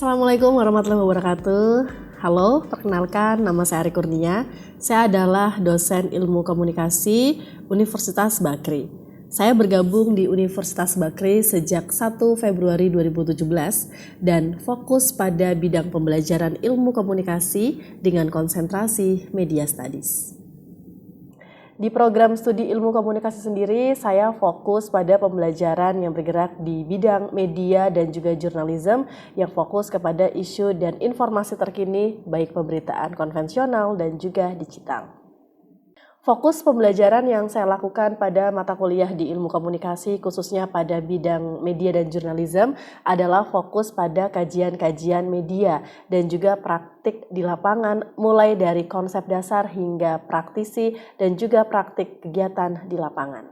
Assalamualaikum warahmatullahi wabarakatuh. Halo, perkenalkan nama saya Ari Kurnia. Saya adalah dosen ilmu komunikasi Universitas Bakri. Saya bergabung di Universitas Bakri sejak 1 Februari 2017 dan fokus pada bidang pembelajaran ilmu komunikasi dengan konsentrasi media studies. Di program studi ilmu komunikasi sendiri, saya fokus pada pembelajaran yang bergerak di bidang media dan juga jurnalisme yang fokus kepada isu dan informasi terkini baik pemberitaan konvensional dan juga digital. Fokus pembelajaran yang saya lakukan pada mata kuliah di ilmu komunikasi khususnya pada bidang media dan jurnalisme adalah fokus pada kajian-kajian media dan juga praktik di lapangan mulai dari konsep dasar hingga praktisi dan juga praktik kegiatan di lapangan.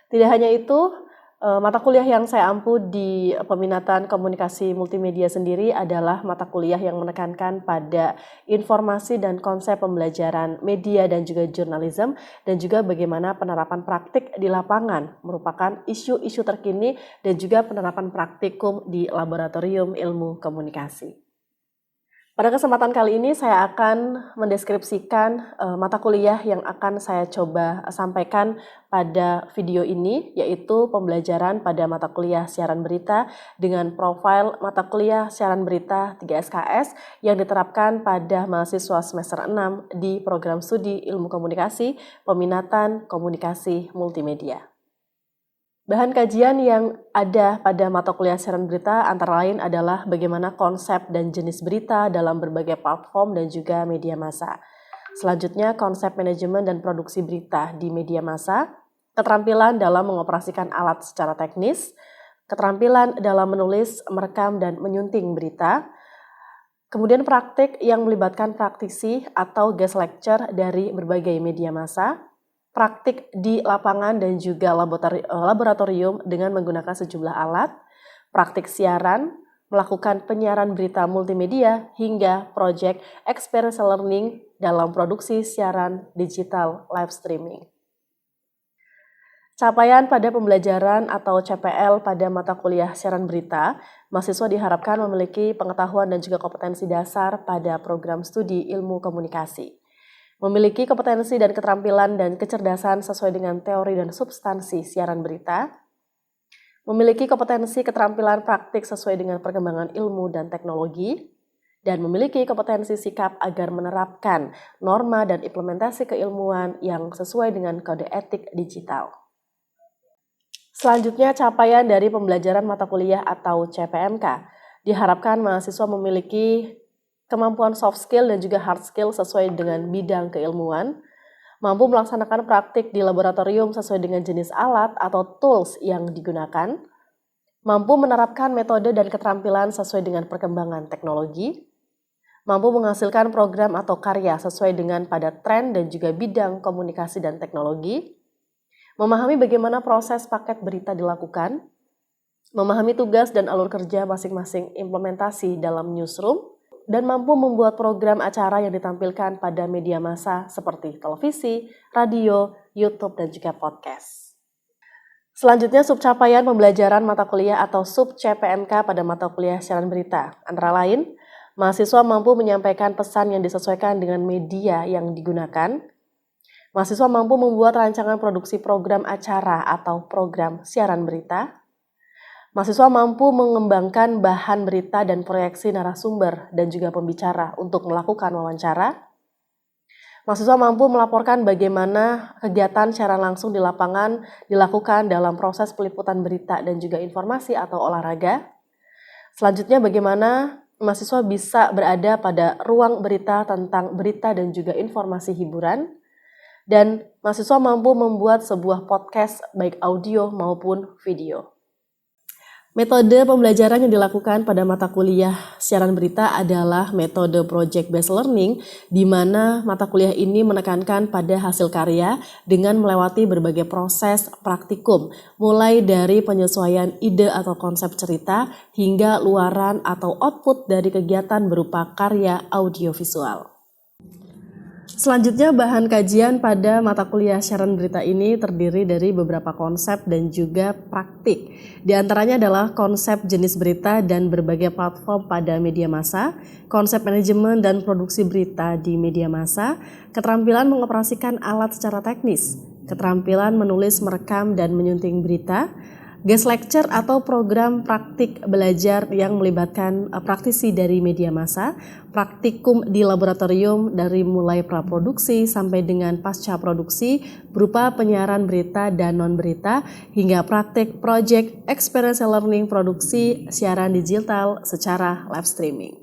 Tidak hanya itu, mata kuliah yang saya ampu di peminatan komunikasi multimedia sendiri adalah mata kuliah yang menekankan pada informasi dan konsep pembelajaran media dan juga jurnalisme dan juga bagaimana penerapan praktik di lapangan merupakan isu-isu terkini dan juga penerapan praktikum di laboratorium ilmu komunikasi. Pada kesempatan kali ini saya akan mendeskripsikan mata kuliah yang akan saya coba sampaikan pada video ini, yaitu pembelajaran pada mata kuliah siaran berita dengan profil mata kuliah siaran berita 3 SKS yang diterapkan pada mahasiswa semester 6 di program studi ilmu komunikasi, peminatan komunikasi multimedia. Bahan kajian yang ada pada mata kuliah siaran berita antara lain adalah bagaimana konsep dan jenis berita dalam berbagai platform dan juga media massa. Selanjutnya, konsep manajemen dan produksi berita di media massa, keterampilan dalam mengoperasikan alat secara teknis, keterampilan dalam menulis, merekam, dan menyunting berita, kemudian praktik yang melibatkan praktisi atau guest lecture dari berbagai media massa, praktik di lapangan dan juga laboratorium dengan menggunakan sejumlah alat, praktik siaran, melakukan penyiaran berita multimedia, hingga proyek experiential learning dalam produksi siaran digital live streaming. Capaian pada pembelajaran atau CPL pada mata kuliah siaran berita, mahasiswa diharapkan memiliki pengetahuan dan juga kompetensi dasar pada program studi ilmu komunikasi. Memiliki kompetensi dan keterampilan dan kecerdasan sesuai dengan teori dan substansi siaran berita, memiliki kompetensi keterampilan praktik sesuai dengan perkembangan ilmu dan teknologi, dan memiliki kompetensi sikap agar menerapkan norma dan implementasi keilmuan yang sesuai dengan kode etik digital. Selanjutnya, capaian dari pembelajaran mata kuliah atau CPMK. Diharapkan mahasiswa memiliki kemampuan soft skill dan juga hard skill sesuai dengan bidang keilmuan, mampu melaksanakan praktik di laboratorium sesuai dengan jenis alat atau tools yang digunakan, mampu menerapkan metode dan keterampilan sesuai dengan perkembangan teknologi, mampu menghasilkan program atau karya sesuai dengan pada tren dan juga bidang komunikasi dan teknologi, memahami bagaimana proses paket berita dilakukan, memahami tugas dan alur kerja masing-masing implementasi dalam newsroom, dan mampu membuat program acara yang ditampilkan pada media massa seperti televisi, radio, YouTube, dan juga podcast. Selanjutnya, subcapaian pembelajaran mata kuliah atau sub-CPMK pada mata kuliah siaran berita. Antara lain, mahasiswa mampu menyampaikan pesan yang disesuaikan dengan media yang digunakan. Mahasiswa mampu membuat rancangan produksi program acara atau program siaran berita. Mahasiswa mampu mengembangkan bahan berita dan proyeksi narasumber dan juga pembicara untuk melakukan wawancara. Mahasiswa mampu melaporkan bagaimana kegiatan secara langsung di lapangan dilakukan dalam proses peliputan berita dan juga informasi atau olahraga. Selanjutnya, bagaimana mahasiswa bisa berada pada ruang berita tentang berita dan juga informasi hiburan. Dan mahasiswa mampu membuat sebuah podcast baik audio maupun video. Metode pembelajaran yang dilakukan pada mata kuliah siaran berita adalah metode project based learning, di mana mata kuliah ini menekankan pada hasil karya dengan melewati berbagai proses praktikum, mulai dari penyesuaian ide atau konsep cerita hingga luaran atau output dari kegiatan berupa karya audiovisual. Selanjutnya, bahan kajian pada mata kuliah siaran berita ini terdiri dari beberapa konsep dan juga praktik. Di antaranya adalah konsep jenis berita dan berbagai platform pada media massa, konsep manajemen dan produksi berita di media massa, keterampilan mengoperasikan alat secara teknis, keterampilan menulis, merekam, dan menyunting berita, guest lecture atau program praktik belajar yang melibatkan praktisi dari media massa, praktikum di laboratorium dari mulai praproduksi sampai dengan pasca produksi berupa penyiaran berita dan non-berita, hingga praktik project experiential learning produksi siaran digital secara live streaming.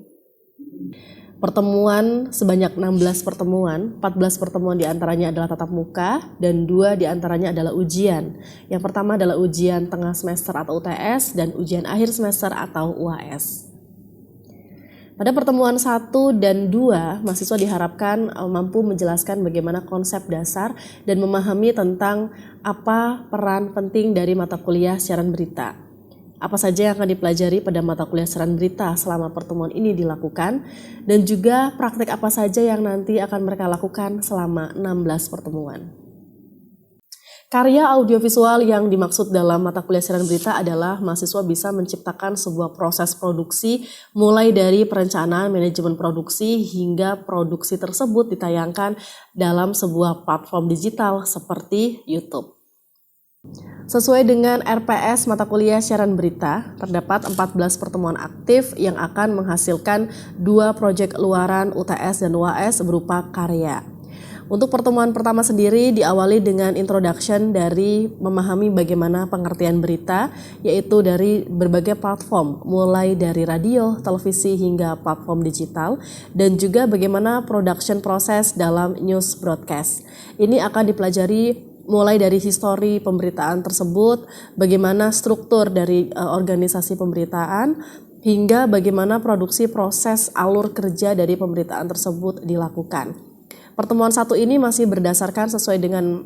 Pertemuan sebanyak 16 pertemuan, 14 pertemuan diantaranya adalah tatap muka dan 2 diantaranya adalah ujian. Yang pertama adalah ujian tengah semester atau UTS dan ujian akhir semester atau UAS. Pada pertemuan 1 dan 2, mahasiswa diharapkan mampu menjelaskan bagaimana konsep dasar dan memahami tentang apa peran penting dari mata kuliah siaran berita. Apa saja yang akan dipelajari pada mata kuliah siaran berita selama pertemuan ini dilakukan, dan juga praktik apa saja yang nanti akan mereka lakukan selama 16 pertemuan. Karya audiovisual yang dimaksud dalam mata kuliah siaran berita adalah mahasiswa bisa menciptakan sebuah proses produksi mulai dari perencanaan manajemen produksi hingga produksi tersebut ditayangkan dalam sebuah platform digital seperti YouTube. Sesuai dengan RPS mata kuliah siaran berita, terdapat 14 pertemuan aktif yang akan menghasilkan 2 proyek luaran UTS dan UAS berupa karya. Untuk pertemuan pertama sendiri diawali dengan introduction dari memahami bagaimana pengertian berita, yaitu dari berbagai platform, mulai dari radio, televisi, hingga platform digital, dan juga bagaimana production proses dalam news broadcast. Ini akan dipelajari mulai dari histori pemberitaan tersebut, bagaimana struktur dari organisasi pemberitaan, hingga bagaimana produksi proses alur kerja dari pemberitaan tersebut dilakukan. Pertemuan 1 ini masih berdasarkan sesuai dengan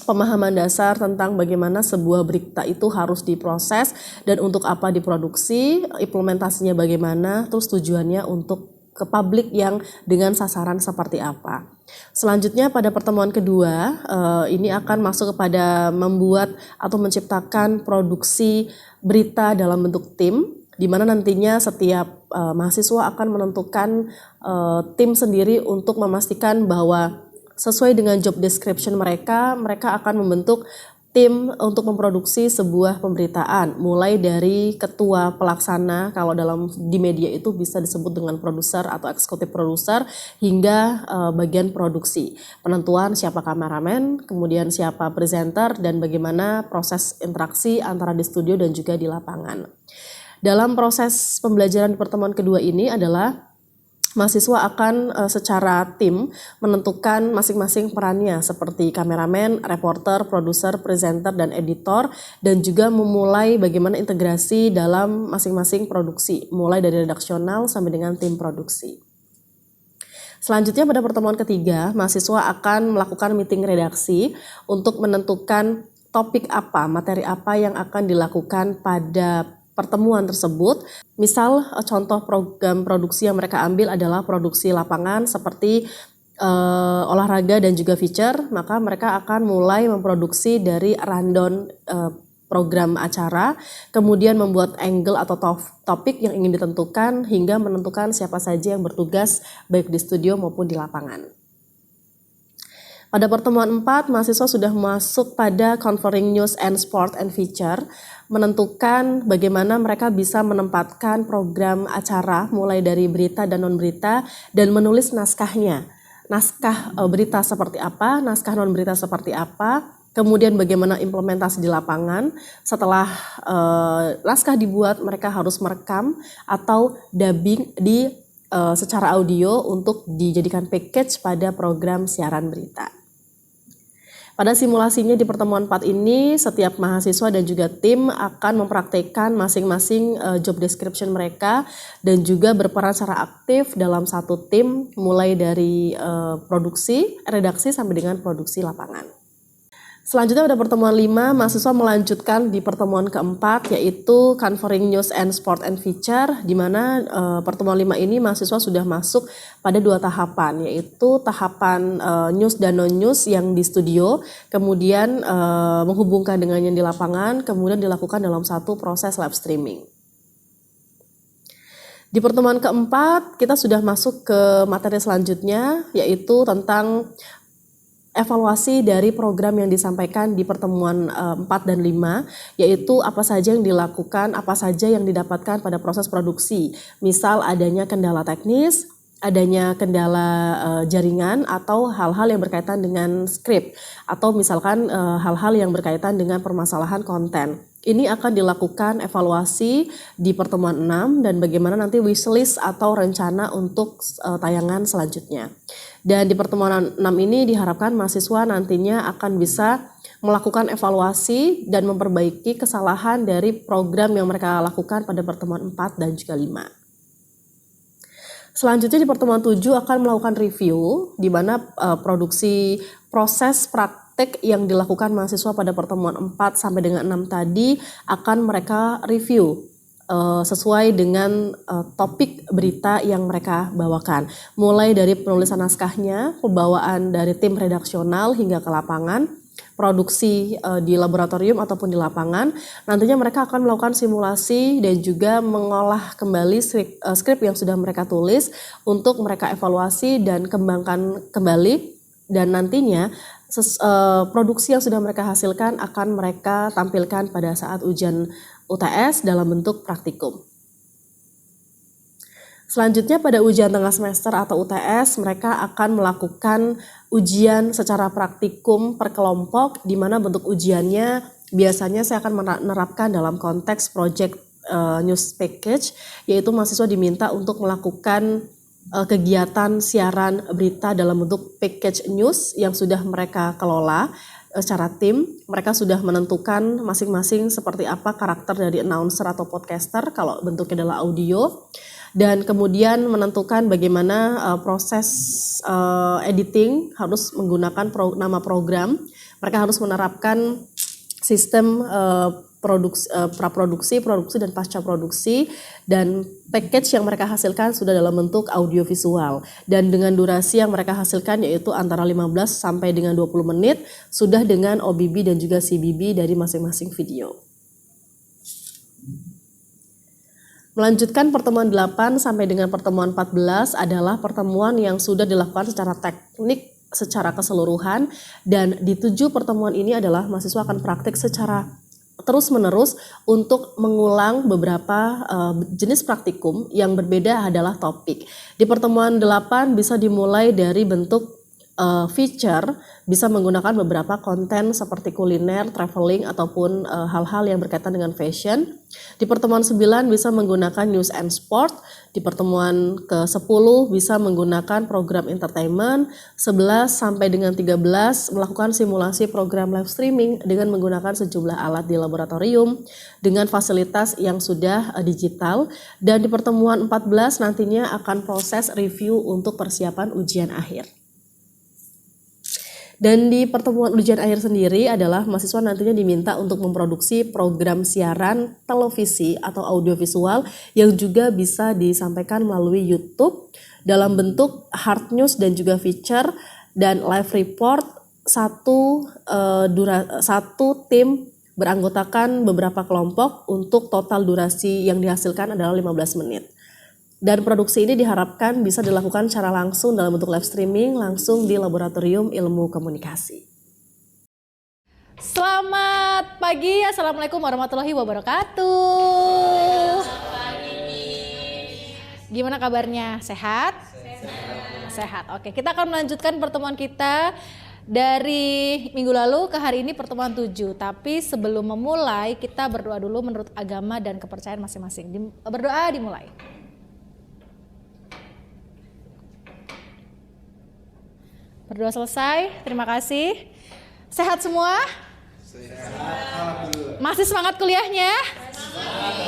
pemahaman dasar tentang bagaimana sebuah berita itu harus diproses dan untuk apa diproduksi, implementasinya bagaimana, terus tujuannya untuk ke publik yang dengan sasaran seperti apa. Selanjutnya pada pertemuan kedua ini akan masuk kepada membuat atau menciptakan produksi berita dalam bentuk tim, di mana nantinya setiap mahasiswa akan menentukan tim sendiri untuk memastikan bahwa sesuai dengan job description mereka akan membentuk tim untuk memproduksi sebuah pemberitaan, mulai dari ketua pelaksana, kalau di media itu bisa disebut dengan produser atau eksekutif produser, hingga bagian produksi, penentuan siapa kameramen, kemudian siapa presenter, dan bagaimana proses interaksi antara di studio dan juga di lapangan. Dalam proses pembelajaran di pertemuan kedua ini adalah mahasiswa akan secara tim menentukan masing-masing perannya seperti kameramen, reporter, produser, presenter, dan editor, dan juga memulai bagaimana integrasi dalam masing-masing produksi, mulai dari redaksional sampai dengan tim produksi. Selanjutnya pada pertemuan ketiga, mahasiswa akan melakukan meeting redaksi untuk menentukan topik apa, materi apa yang akan dilakukan pada pertemuan tersebut. Misal contoh program produksi yang mereka ambil adalah produksi lapangan seperti olahraga dan juga feature, maka mereka akan mulai memproduksi dari rundown program acara, kemudian membuat angle atau topik yang ingin ditentukan hingga menentukan siapa saja yang bertugas baik di studio maupun di lapangan. Pada pertemuan 4, mahasiswa sudah masuk pada covering news and sport and feature, menentukan bagaimana mereka bisa menempatkan program acara mulai dari berita dan non-berita dan menulis naskahnya. Naskah berita seperti apa, naskah non-berita seperti apa, kemudian bagaimana implementasi di lapangan. Setelah naskah dibuat, mereka harus merekam atau dubbing secara audio untuk dijadikan package pada program siaran berita. Pada simulasinya di pertemuan 4 ini, setiap mahasiswa dan juga tim akan mempraktikkan masing-masing job description mereka dan juga berperan secara aktif dalam satu tim, mulai dari produksi, redaksi sampai dengan produksi lapangan. Selanjutnya pada pertemuan 5, mahasiswa melanjutkan di pertemuan keempat, yaitu Covering News and Sport and Feature, di mana pertemuan 5 ini mahasiswa sudah masuk pada 2 tahapan, yaitu tahapan news dan non-news yang di studio, kemudian menghubungkan dengan yang di lapangan, kemudian dilakukan dalam satu proses live streaming. Di pertemuan keempat, kita sudah masuk ke materi selanjutnya, yaitu tentang evaluasi dari program yang disampaikan di pertemuan 4 dan 5, yaitu apa saja yang dilakukan, apa saja yang didapatkan pada proses produksi. Misal adanya kendala teknis, adanya kendala jaringan, atau hal-hal yang berkaitan dengan skrip, atau misalkan hal-hal yang berkaitan dengan permasalahan konten. Ini akan dilakukan evaluasi di pertemuan 6 dan bagaimana nanti wishlist atau rencana untuk tayangan selanjutnya. Dan di pertemuan 6 ini diharapkan mahasiswa nantinya akan bisa melakukan evaluasi dan memperbaiki kesalahan dari program yang mereka lakukan pada pertemuan 4 dan juga 5. Selanjutnya di pertemuan 7 akan melakukan review di mana produksi proses praktek yang dilakukan mahasiswa pada pertemuan 4 sampai dengan 6 tadi akan mereka review sesuai dengan topik berita yang mereka bawakan. Mulai dari penulisan naskahnya, pembawaan dari tim redaksional hingga ke lapangan, produksi di laboratorium ataupun di lapangan. Nantinya mereka akan melakukan simulasi dan juga mengolah kembali skrip yang sudah mereka tulis untuk mereka evaluasi dan kembangkan kembali, dan nantinya produksi yang sudah mereka hasilkan akan mereka tampilkan pada saat ujian UTS dalam bentuk praktikum. Selanjutnya pada ujian tengah semester atau UTS, mereka akan melakukan ujian secara praktikum per kelompok, di mana bentuk ujiannya biasanya saya akan menerapkan dalam konteks project news package, yaitu mahasiswa diminta untuk melakukan kegiatan siaran berita dalam bentuk package news yang sudah mereka kelola secara tim. Mereka sudah menentukan masing-masing seperti apa karakter dari announcer atau podcaster kalau bentuknya adalah audio, dan kemudian menentukan bagaimana proses editing harus menggunakan nama program. Mereka harus menerapkan sistem praproduksi, produksi, dan pasca produksi, dan package yang mereka hasilkan sudah dalam bentuk audiovisual, dan dengan durasi yang mereka hasilkan yaitu antara 15 sampai dengan 20 menit, sudah dengan OBB dan juga CBB dari masing-masing video. Melanjutkan pertemuan 8 sampai dengan pertemuan 14 adalah pertemuan yang sudah dilakukan secara teknik secara keseluruhan, dan di 7 pertemuan ini adalah mahasiswa akan praktik secara terus-menerus untuk mengulang beberapa jenis praktikum yang berbeda adalah topik. Di pertemuan 8 bisa dimulai dari bentuk feature, bisa menggunakan beberapa konten seperti kuliner, traveling, ataupun hal-hal yang berkaitan dengan fashion. Di pertemuan 9 bisa menggunakan news and sport. Di pertemuan ke-10 bisa menggunakan program entertainment. 11 sampai dengan 13 melakukan simulasi program live streaming dengan menggunakan sejumlah alat di laboratorium dengan fasilitas yang sudah digital. Dan di pertemuan 14 nantinya akan proses review untuk persiapan ujian akhir. Dan di pertemuan ujian akhir sendiri adalah mahasiswa nantinya diminta untuk memproduksi program siaran televisi atau audiovisual yang juga bisa disampaikan melalui YouTube dalam bentuk hard news dan juga feature dan live report. Satu tim beranggotakan beberapa kelompok untuk total durasi yang dihasilkan adalah 15 menit. Dan produksi ini diharapkan bisa dilakukan secara langsung dalam bentuk live streaming langsung di Laboratorium Ilmu Komunikasi. Selamat pagi, Assalamualaikum warahmatullahi wabarakatuh. Gimana kabarnya? Sehat? Sehat. Oke, kita akan melanjutkan pertemuan kita dari minggu lalu ke hari ini pertemuan 7. Tapi sebelum memulai, kita berdoa dulu menurut agama dan kepercayaan masing-masing. Berdoa dimulai. Berdoa selesai, terima kasih. Sehat semua? Sehat. Masih semangat kuliahnya?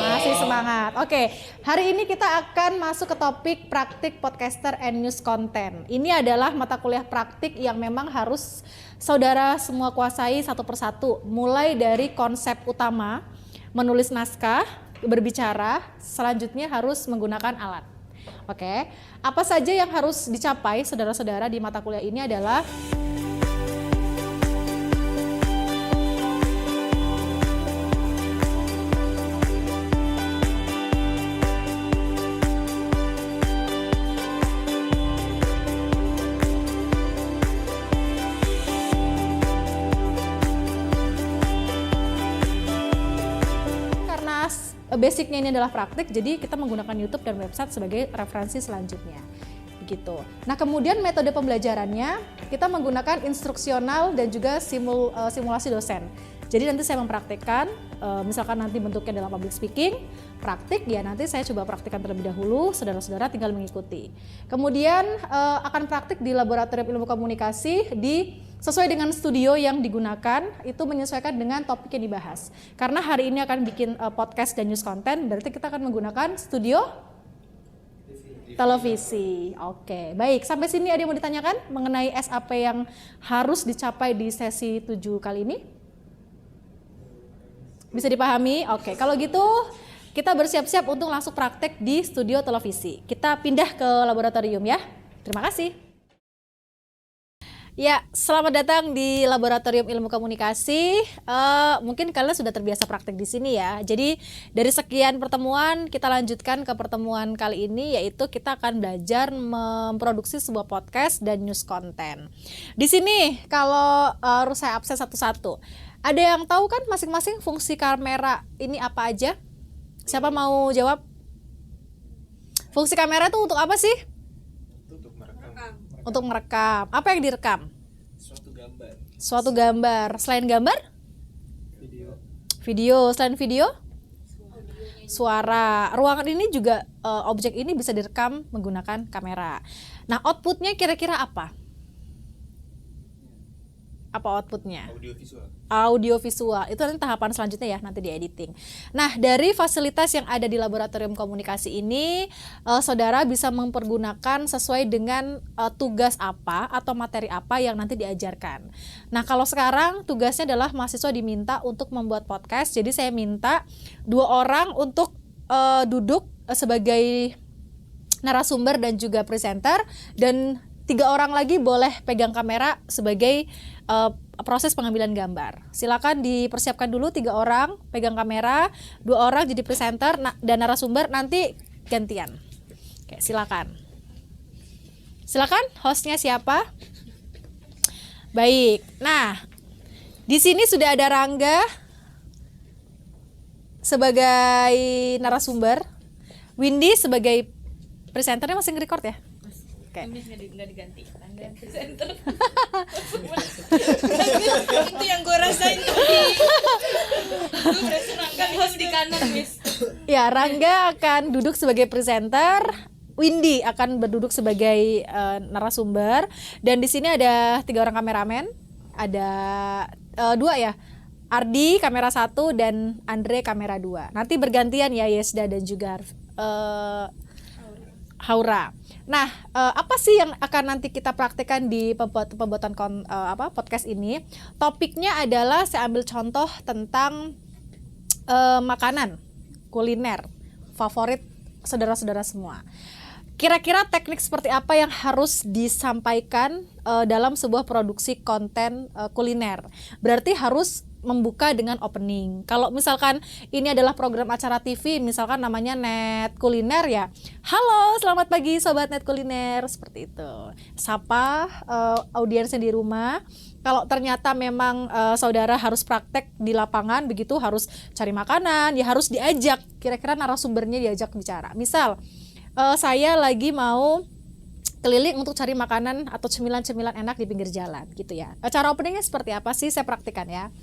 Masih semangat. Oke, hari ini kita akan masuk ke topik praktik podcaster and news content. Ini adalah mata kuliah praktik yang memang harus saudara semua kuasai satu persatu. Mulai dari konsep utama, menulis naskah, berbicara, selanjutnya harus menggunakan alat. Oke, apa saja yang harus dicapai saudara-saudara di mata kuliah ini adalah basicnya ini adalah praktik, jadi kita menggunakan YouTube dan website sebagai referensi selanjutnya. Begitu. Nah, kemudian metode pembelajarannya kita menggunakan instruksional dan juga simulasi dosen. Jadi nanti saya mempraktikkan, misalkan nanti bentuknya dalam public speaking, praktik ya nanti saya coba praktikkan terlebih dahulu, saudara-saudara tinggal mengikuti. Kemudian akan praktik di laboratorium ilmu komunikasi sesuai dengan studio yang digunakan, itu menyesuaikan dengan topik yang dibahas. Karena hari ini akan bikin podcast dan news content, berarti kita akan menggunakan studio televisi. Oke, baik. Sampai sini ada yang mau ditanyakan mengenai SAP yang harus dicapai di sesi 7 kali ini? Bisa dipahami? Oke, kalau gitu kita bersiap-siap untuk langsung praktek di studio televisi. Kita pindah ke laboratorium ya. Terima kasih. Ya, selamat datang di Laboratorium Ilmu Komunikasi. Mungkin kalian sudah terbiasa praktek di sini ya. Jadi dari sekian pertemuan kita lanjutkan ke pertemuan kali ini, yaitu kita akan belajar memproduksi sebuah podcast dan news content. Di sini kalau harus saya absen satu-satu. Ada yang tahu kan masing-masing fungsi kamera ini apa aja? Siapa mau jawab? Fungsi kamera itu untuk apa sih? Untuk merekam. Apa yang direkam? Suatu gambar. Selain gambar? Video. Selain video? Suara. Ruangan ini juga objek ini bisa direkam menggunakan kamera. Nah, outputnya kira-kira apa? Apa outputnya? Audio visual. Itu nanti tahapan selanjutnya ya, nanti di editing. Nah, dari fasilitas yang ada di laboratorium komunikasi ini, saudara bisa mempergunakan sesuai dengan tugas apa atau materi apa yang nanti diajarkan. Nah, kalau sekarang tugasnya adalah mahasiswa diminta untuk membuat podcast. Jadi saya minta 2 orang untuk duduk sebagai narasumber dan juga presenter, dan 3 orang lagi boleh pegang kamera sebagai proses pengambilan gambar. Silakan dipersiapkan dulu 3 orang pegang kamera, 2 orang jadi presenter dan narasumber, nanti gantian. Oke, silakan. Silakan, hostnya siapa? Baik. Nah, di sini sudah ada Rangga sebagai narasumber, Windy sebagai presenternya. Masih nge-record ya? Oke. Nggak diganti, Rangga presenter. Itu yang gue rasain tadi. Gue berasa Rangga host di kanan, Miss. Ya, Rangga akan duduk sebagai presenter, Windy akan berduduk sebagai narasumber, dan di sini ada 3 orang kameramen, ada 2 ya. Ardi kamera 1 dan Andre kamera 2. Nanti bergantian ya, Yesda dan juga Haura. Nah, apa sih yang akan nanti kita praktekkan di pembuatan podcast ini? Topiknya adalah saya ambil contoh tentang makanan, kuliner, favorit saudara-saudara semua. Kira-kira teknik seperti apa yang harus disampaikan dalam sebuah produksi konten kuliner? Berarti harus membuka dengan opening. Kalau misalkan ini adalah program acara TV, misalkan namanya Net Kuliner ya. Halo, selamat pagi Sobat Net Kuliner, seperti itu. Sapa audiensnya di rumah. Kalau ternyata memang saudara harus praktek di lapangan, begitu harus cari makanan, ya harus diajak. Kira-kira narasumbernya diajak bicara. Misal, saya lagi mau keliling untuk cari makanan atau cemilan-cemilan enak di pinggir jalan gitu ya. Cara openingnya seperti apa sih? Saya praktikan ya.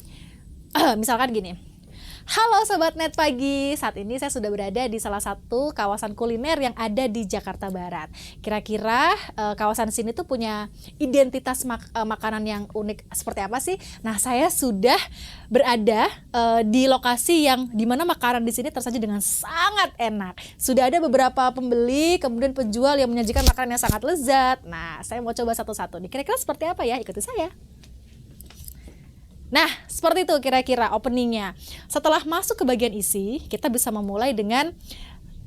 Misalkan gini. Halo Sobat Net Pagi, saat ini saya sudah berada di salah satu kawasan kuliner yang ada di Jakarta Barat. Kira-kira kawasan sini tuh punya identitas makanan yang unik seperti apa sih? Nah, saya sudah berada di lokasi yang dimana makanan di sini tersaji dengan sangat enak. Sudah ada beberapa pembeli, kemudian penjual yang menyajikan makanan yang sangat lezat. Nah, saya mau coba satu-satu nih. Kira-kira seperti apa ya? Ikuti saya. Nah, seperti itu kira-kira openingnya. Setelah masuk ke bagian isi, kita bisa memulai dengan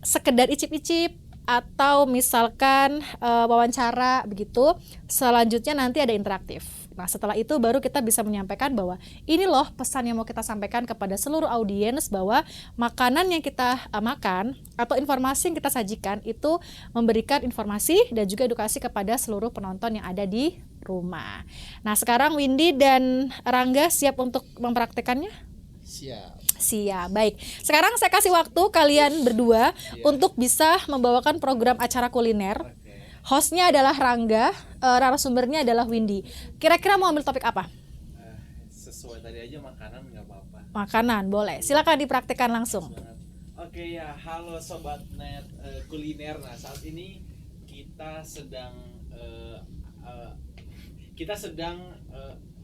sekedar icip-icip atau misalkan wawancara begitu. Selanjutnya nanti ada interaktif. Nah, setelah itu baru kita bisa menyampaikan bahwa ini loh pesan yang mau kita sampaikan kepada seluruh audiens, bahwa makanan yang kita makan atau informasi yang kita sajikan itu memberikan informasi dan juga edukasi kepada seluruh penonton yang ada di rumah. Nah, sekarang Windy dan Rangga siap untuk mempraktekannya? Siap, baik. Sekarang saya kasih waktu kalian berdua untuk bisa membawakan program acara kuliner. Hostnya adalah Rangga, narasumbernya adalah Windy. Kira-kira mau ambil topik apa? Sesuai tadi aja, makanan nggak apa-apa. Makanan, boleh. Silakan dipraktikkan langsung. Oke ya, halo Sobat Net Kuliner. Nah, saat ini kita sedang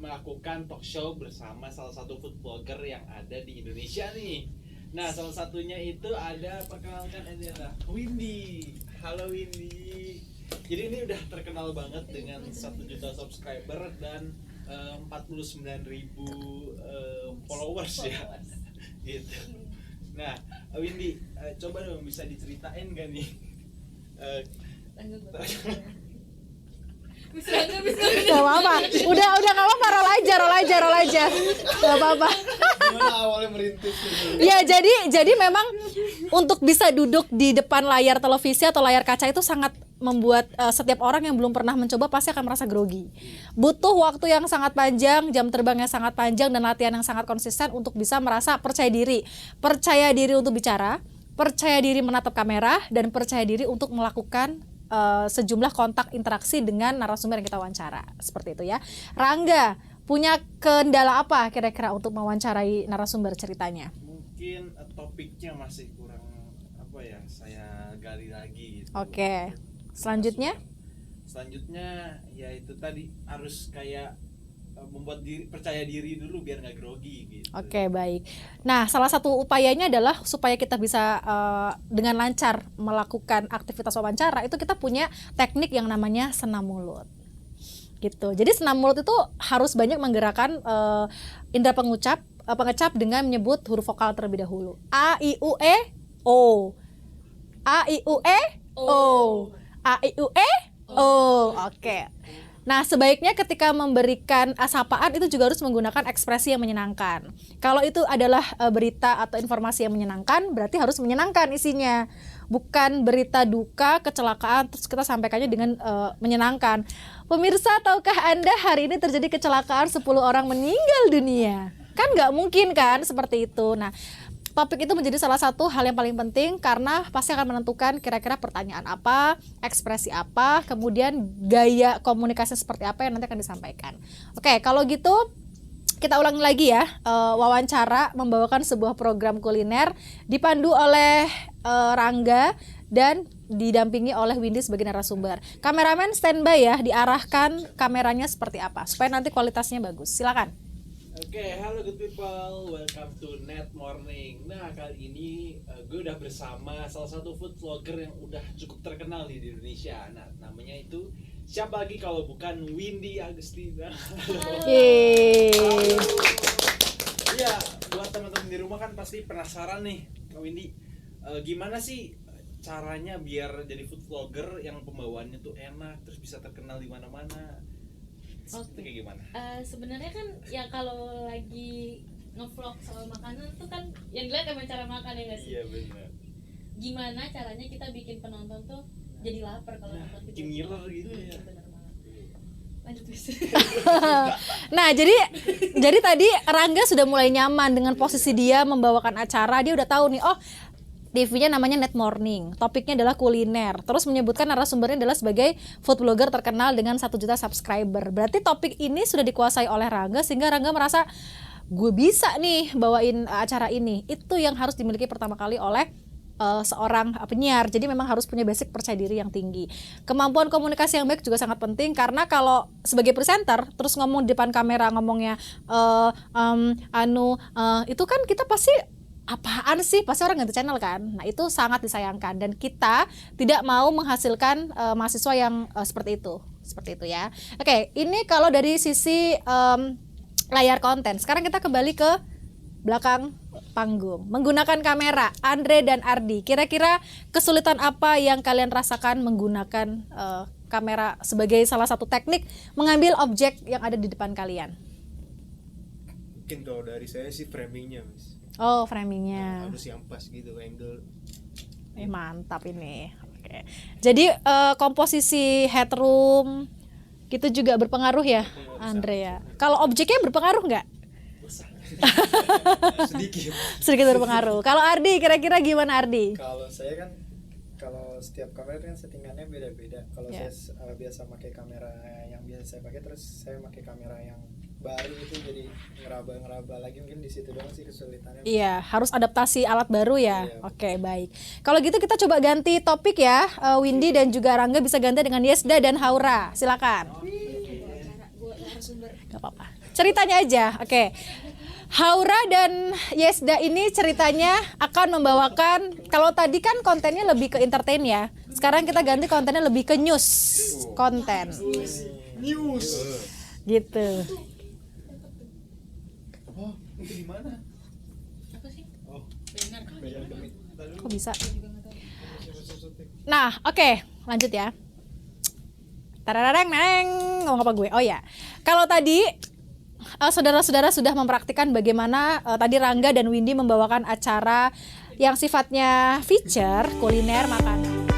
melakukan talk show bersama salah satu food blogger yang ada di Indonesia nih. Nah, salah satunya itu ada, perkenalkan ini adalah Windy. Halo Windy. Jadi ini udah terkenal banget dengan 1 juta subscriber dan 49.000 followers ya. Gitu. Nah, Windy, coba dong bisa diceritain gak nih? Bisa. Gak apa-apa. Udah gak apa-apa, roll aja. Gak apa-apa. Gimana awalnya merintis gitu? Ya, jadi memang untuk bisa duduk di depan layar televisi atau layar kaca itu sangat membuat setiap orang yang belum pernah mencoba pasti akan merasa grogi. Butuh waktu yang sangat panjang, jam terbang yang sangat panjang, dan latihan yang sangat konsisten untuk bisa merasa percaya diri. Percaya diri untuk bicara, percaya diri menatap kamera, dan percaya diri untuk melakukan sejumlah kontak interaksi dengan narasumber yang kita wawancara. Seperti itu ya. Rangga, punya kendala apa kira-kira untuk mewawancarai narasumber ceritanya? Mungkin topiknya masih kurang apa ya, saya gali lagi gitu. Oke. Selanjutnya ya itu tadi harus kayak membuat percaya diri dulu biar nggak grogi gitu. Oke, baik. Nah, salah satu upayanya adalah supaya kita bisa dengan lancar melakukan aktivitas wawancara, itu kita punya teknik yang namanya senam mulut. Gitu. Jadi senam mulut itu harus banyak menggerakkan indera pengecap dengan menyebut huruf vokal terlebih dahulu. A, I, U, E, O. A, I, U, E, O. A, I, U, E, O. Oke. Nah, sebaiknya ketika memberikan sapaan itu juga harus menggunakan ekspresi yang menyenangkan. Kalau itu adalah berita atau informasi yang menyenangkan, berarti harus menyenangkan isinya. Bukan berita duka, kecelakaan, terus kita sampaikannya dengan menyenangkan. Pemirsa, tahukah Anda hari ini terjadi kecelakaan 10 orang meninggal dunia? Kan nggak mungkin kan seperti itu. Nah, topik itu menjadi salah satu hal yang paling penting karena pasti akan menentukan kira-kira pertanyaan apa, ekspresi apa, kemudian gaya komunikasi seperti apa yang nanti akan disampaikan. Oke, kalau gitu kita ulangi lagi ya, wawancara membawakan sebuah program kuliner dipandu oleh Rangga dan didampingi oleh Windy sebagai narasumber. Kameramen standby ya, diarahkan kameranya seperti apa supaya nanti kualitasnya bagus. Silakan. Oke, halo good people, welcome to Net Morning. Nah, kali ini gue udah bersama salah satu food vlogger yang udah cukup terkenal di Indonesia. Nah, namanya itu siapa lagi kalau bukan Windy Agustina. Yeay. Iya, buat teman-teman di rumah kan pasti penasaran nih, Kak Windy, gimana sih caranya biar jadi food vlogger yang pembawaannya tuh enak, terus bisa terkenal di mana-mana? Oke. Kayak gimana? Sebenarnya kan ya kalau lagi ngevlog soal makanan tuh kan yang dilihat emang cara makan ya nggak sih? Iya benar. Gimana caranya kita bikin penonton tuh jadi lapar kalau nonton bikin ngiler gitu ya. Benar banget. Lanjut Miss. Nah, jadi tadi Rangga sudah mulai nyaman dengan posisi dia membawakan acara. Dia udah tahu nih, oh TV-nya namanya Net Morning, topiknya adalah kuliner. Terus menyebutkan narasumbernya adalah sebagai food blogger terkenal dengan 1 juta subscriber. Berarti topik ini sudah dikuasai oleh Rangga sehingga Rangga merasa gue bisa nih bawain acara ini. Itu yang harus dimiliki pertama kali oleh seorang penyiar. Jadi memang harus punya basic percaya diri yang tinggi. Kemampuan komunikasi yang baik juga sangat penting, karena kalau sebagai presenter terus ngomong di depan kamera ngomongnya itu kan kita pasti apaan sih, pasti orang ganti channel kan. Nah itu sangat disayangkan, dan kita tidak mau menghasilkan mahasiswa yang seperti itu ya. Oke, ini kalau dari sisi layar konten. Sekarang kita kembali ke belakang panggung, menggunakan kamera. Andre dan Ardi, kira-kira kesulitan apa yang kalian rasakan menggunakan kamera sebagai salah satu teknik mengambil objek yang ada di depan kalian? Mungkin kalau dari saya sih framingnya, Mas. Oh, framingnya. Harus yang pas gitu, angle. Mantap ini. Oke. Jadi komposisi headroom gitu juga berpengaruh ya, Andre ya. Kalau objeknya berpengaruh nggak? Sedikit berpengaruh. Kalau Ardi, kira-kira gimana Ardi? Kalau saya kan, kalau setiap kamera kan settingannya beda-beda. Kalau Ya. saya biasa pakai kamera yang biasa saya pakai, terus saya pakai kamera yang baru itu jadi ngeraba-ngeraba lagi, mungkin di situ doang sih kesulitannya. Iya, harus adaptasi alat baru ya. Iya. Oke, baik. Kalau gitu kita coba ganti topik ya. Windy dan juga Rangga bisa ganti dengan Yesda dan Haura. Silakan. Gak apa-apa. Ceritanya aja. Oke. Haura dan Yesda ini ceritanya akan membawakan, kalau tadi kan kontennya lebih ke entertain ya. Sekarang kita ganti kontennya lebih ke news konten. News. Gitu. Oh, itu di mana? Apa sih? Oh, Kok bisa? Nah, oke, lanjut ya. Tararareng, neng, ngomong apa gue? Oh ya, kalau tadi saudara-saudara sudah mempraktikkan bagaimana tadi Rangga dan Windy membawakan acara yang sifatnya feature, kuliner, makanan.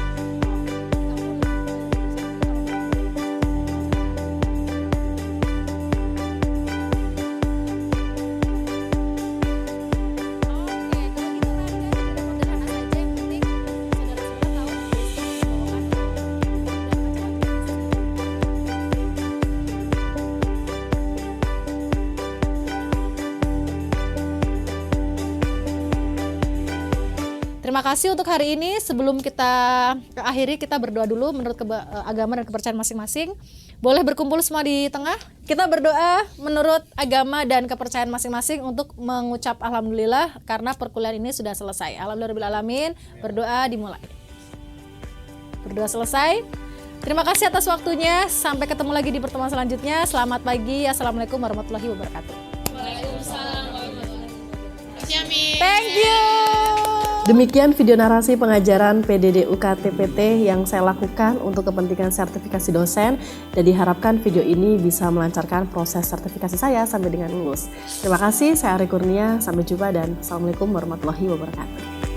Terima kasih untuk hari ini. Sebelum kita akhiri, kita berdoa dulu menurut agama dan kepercayaan masing-masing. Boleh berkumpul semua di tengah. Kita berdoa menurut agama dan kepercayaan masing-masing untuk mengucap alhamdulillah karena perkuliahan ini sudah selesai. Alhamdulillahirabbil alamin. Berdoa dimulai. Berdoa selesai. Terima kasih atas waktunya. Sampai ketemu lagi di pertemuan selanjutnya. Selamat pagi. Assalamualaikum warahmatullahi wabarakatuh. Waalaikumsalam warahmatullahi wabarakatuh. Thank you. Demikian video narasi pengajaran PDD UKT-PT yang saya lakukan untuk kepentingan sertifikasi dosen, dan diharapkan video ini bisa melancarkan proses sertifikasi saya sampai dengan lulus. Terima kasih, saya Ari Kurnia, sampai jumpa dan Assalamualaikum warahmatullahi wabarakatuh.